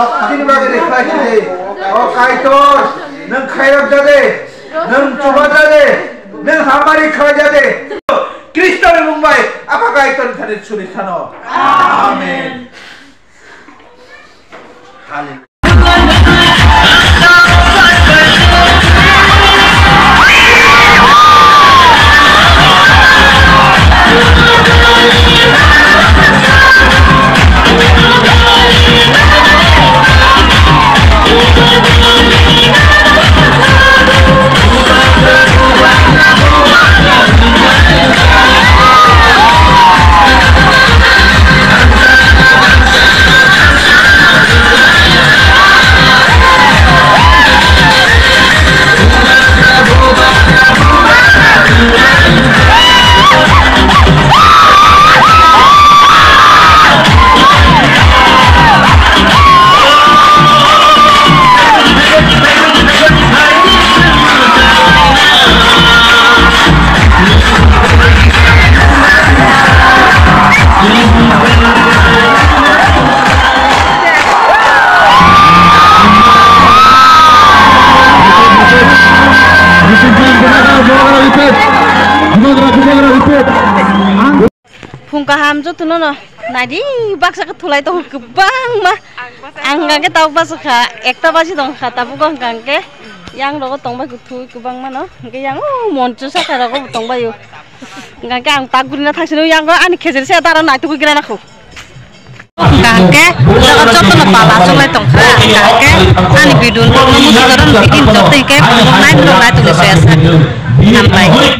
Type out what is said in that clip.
sabtini bagi rekayasa. Oh kaitos, neng kairak jade, neng coba jade, neng hamari kaya jade. Kristus Mumbai, apakah itu tadi suri sano? Amin. Haleluya. Pungkaham tu no, nadi baksa ketulai tu kebang mah, anggang ke tahu pas ka, ekta pasti dong kata bukan anggang ke, yang logo tong ba kutu kebang mana, ke yang moncu sa kara ko tong ba yu, anggang ke ang pagurina thak sinu yang ko ani kejer se taran nai tu ku kira nakhu. Anggang ke, jaga joto na pala sulai tong ka, anggang ke, ani bidun, kamu tu taran bidin joto ke, nai tu se sa, nampai.